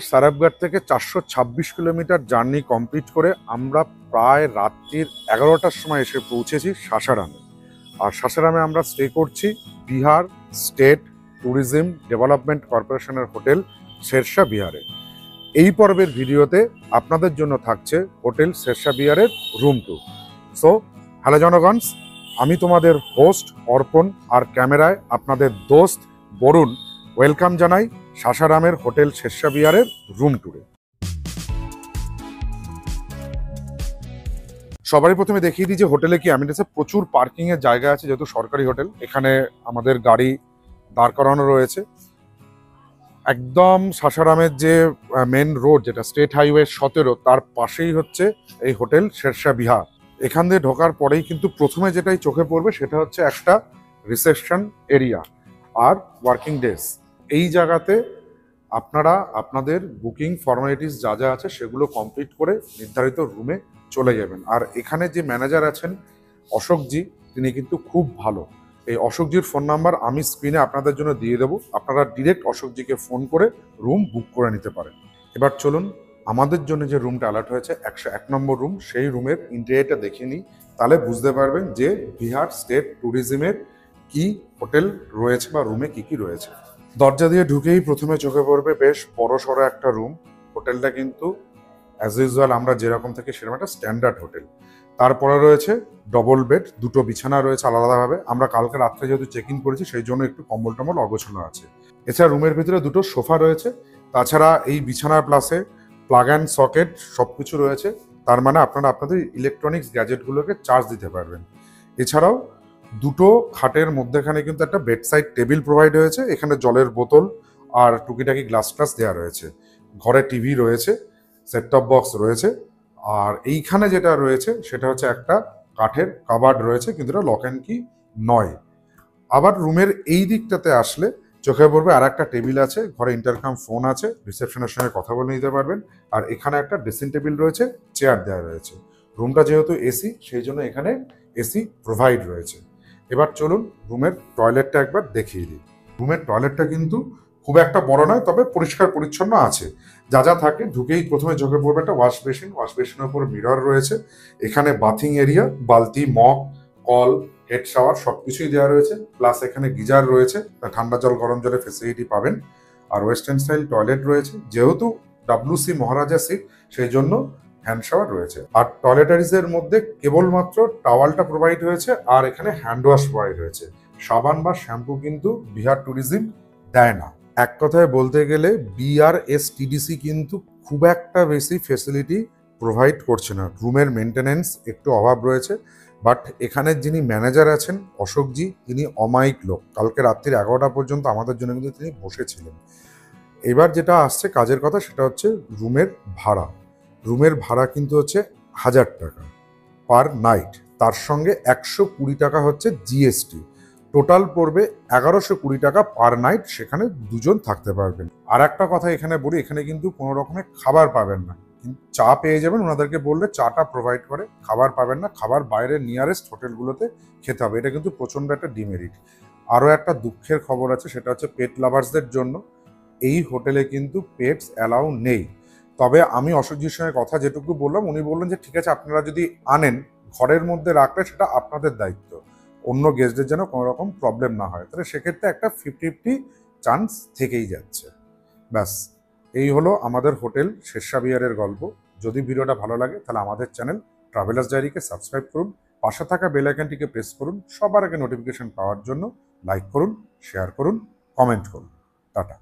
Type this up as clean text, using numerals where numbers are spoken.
সারাবঘাট থেকে 426 kilometre journey complete করে আমরা প্রায় রাত্রির 11টার সময় এসে পৌঁছেছি সাসারামে। আর সাসারামে আমরা স্টে করছি বিহার স্টেট ট্যুরিজম ডেভেলপমেন্ট কর্পোরেশনের হোটেল শেরশাহ বিহারে। এই পর্বের ভিডিওতে আপনাদের জন্য থাকছে হোটেল শেরশাহ বিহারের রুম ট্যুর। সো হ্যালো জনগণস, আমি তোমাদের হোস্ট অর্পণ, আর ক্যামেরায় আপনাদের দোস্ত বরুণ ওয়েলকাম জানাই সাসারামের হোটেল শেরশাহ বিহারের রুম ট্যুরে। সবারই প্রথমে দেখিয়ে দিই যে হোটেলে কি অ্যামিনিটিস। প্রচুর পার্কিং এর জায়গা আছে, যেহেতু সরকারি হোটেল। এখানে আমাদের গাড়ি দাঁড় করানো রয়েছে। একদম সাসারামের যে মেন রোড, যেটা স্টেট হাইওয়ে 17, তার পাশেই হচ্ছে এই হোটেল শেরশাহ বিহার। এখান দিয়ে ঢোকার পরেই কিন্তু প্রথমে যেটাই চোখে পড়বে সেটা হচ্ছে একটা reception area are working desk. এই জায়গাতে আপনারা আপনাদের বুকিং ফর্মালিটিস যা যা আছে সেগুলো কমপ্লিট করে নির্ধারিত রুমে চলে যাবেন। আর এখানে যে ম্যানেজার আছেন অশোকজি, তিনি কিন্তু খুব ভালো। এই অশোকজির ফোন নাম্বার আমি স্ক্রিনে আপনাদের জন্য দিয়ে দেবো, আপনারা ডিরেক্ট অশোকজিকে ফোন করে রুম বুক করে নিতে পারেন। এবার চলুন আমাদের জন্য যে রুমটা অ্যালার্ট হয়েছে 101 নম্বর রুম, সেই রুমের ইন্টেরিয়রটা দেখে নিই। তাহলে বুঝতে পারবেন যে বিহার স্টেট ট্যুরিজমের কি হোটেল রয়েছে বা রুমে কি কি রয়েছে। দরজা দিয়ে ঢুকেই প্রথমে চোখে পড়বে বেশ বড় সড়ো একটা রুম। হোটেলটা কিন্তু অ্যাজ ইউজুয়াল আমরা যেরকম থাকি সেরকম একটা স্ট্যান্ডার্ড হোটেল। তারপরে রয়েছে ডবল বেড, দুটো বিছানা রয়েছে আলাদাভাবে। আমরা কালকে রাত্রে যেহেতু চেক ইন করেছি সেই জন্য একটু কম্বল টম্বল অগোছানো আছে। এছাড়া রুমের ভিতরে দুটো সোফা রয়েছে। তাছাড়া এই বিছানার প্লাসে প্লাগ অ্যান্ড সকেট সব কিছু রয়েছে। তার মানে আপনারা আপনাদের ইলেকট্রনিক্স গ্যাজেটগুলোকে চার্জ দিতে পারবেন। এছাড়াও দুটো খাটের মধ্যেখানে কিন্তু একটা বেডসাইড টেবিল প্রোভাইড হয়েছে। এখানে জলের বোতল আর টুকিটাকি গ্লাস টাস দেওয়া রয়েছে। ঘরে টিভি রয়েছে, সেট টপ বক্স রয়েছে। আর এইখানে যেটা রয়েছে সেটা হচ্ছে একটা কাঠের কাবার্ড রয়েছে, কিন্তু এটা লক অ্যান্ড কি নয়। আবার রুমের এই দিকটাতে আসলে চোখে পড়বে আর একটা টেবিল আছে, ঘরে ইন্টারকম ফোন আছে, রিসেপশনের সঙ্গে কথা বলে নিতে পারবেন। আর এখানে একটা ড্রেসিং টেবিল রয়েছে, চেয়ার দেওয়া রয়েছে। রুমটা যেহেতু এসি, সেই জন্য এখানে এসি প্রোভাইড রয়েছে। এবার চলুন রুমের টয়লেটটা একবার দেখিয়ে দিই। রুমের টয়লেটটা কিন্তু খুব একটা বড় নয়, তবে পরিষ্কার পরিচ্ছন্ন আছে। যা যা থাকে ঢুকেই প্রথমে চোখে পড়বে একটা ওয়াশ বেসিন। ওয়াশ বেসিনের উপর মিরর রয়েছে। এখানে বাথিং এরিয়া, বালতি, মগ, কল, হেড শাওয়ার সবকিছুই দেওয়া রয়েছে। প্লাস এখানে গিজার রয়েছে, ঠান্ডা জল গরম জলের ফেসিলিটি পাবেন। আর ওয়েস্টার্ন স্টাইল টয়লেট রয়েছে। যেহেতু WC মহারাজা সিট, সেই জন্য হ্যান্ড শাওয়ার রয়েছে। আর টয়লেটারিজের মধ্যে কেবলমাত্র টাওয়ালটা প্রোভাইড হয়েছে, আর এখানে হ্যান্ড ওয়াশ প্রোভাইড হয়েছে। সাবান বা শ্যাম্পু কিন্তু বিহার ট্যুরিজম দেয় না। এক কথায় বলতে গেলে BRSTDC কিন্তু খুব একটা বেশি ফেসিলিটি প্রোভাইড করছে না। রুমের মেনটেনেন্স একটু অভাব রয়েছে। বাট এখানের যিনি ম্যানেজার আছেন অশোকজি, তিনি অমায়িক লোক। কালকে রাত্রির 11টা পর্যন্ত আমাদের জন্য কিন্তু তিনি বসেছিলেন। এবার যেটা আসছে কাজের কথা, সেটা হচ্ছে রুমের ভাড়া। রুমের ভাড়া কিন্তু হচ্ছে 1000 টাকা পার নাইট। তার সঙ্গে 120 টাকা হচ্ছে GST। টোটাল পড়বে 1120 টাকা পার নাইট। সেখানে দুজন থাকতে পারবেন। আর একটা কথা এখানে বলি, এখানে কিন্তু কোনো রকমের খাবার পাবেন না। কিন্তু চা পেয়ে যাবেন, ওনাদেরকে বললে চাটা প্রোভাইড করে। খাবার পাবেন না, খাবার বাইরে নিয়ারেস্ট হোটেলগুলোতে খেতে হবে। এটা কিন্তু প্রচণ্ড একটা ডিমেরিট। আরও একটা দুঃখের খবর আছে, সেটা হচ্ছে পেট লাভার্সদের জন্য এই হোটেলে কিন্তু পেটস অ্যালাউ নেই। তবে আমি অশোকজির সঙ্গে কথা যেটুকু বললাম, উনি বললেন যে ঠিক আছে, আপনারা যদি আনেন ঘরের মধ্যে রাখলে সেটা আপনাদের দায়িত্ব, অন্য গেস্টদের যেন কোনো রকম প্রবলেম না হয়। তাহলে সেক্ষেত্রে একটা 50-50 চান্স থেকেই যাচ্ছে। ব্যাস, এই হলো আমাদের হোটেল শেরশাহ বিহারের গল্প। যদি ভিডিওটা ভালো লাগে তাহলে আমাদের চ্যানেল ট্রাভেলার্স ডায়েরিকে সাবস্ক্রাইব করুন, পাশে থাকা বেল আইকনটিকে প্রেস করুন, সবার আগে নোটিফিকেশন পাওয়ার জন্য লাইক করুন, শেয়ার করুন, কমেন্ট করুন। টাটা।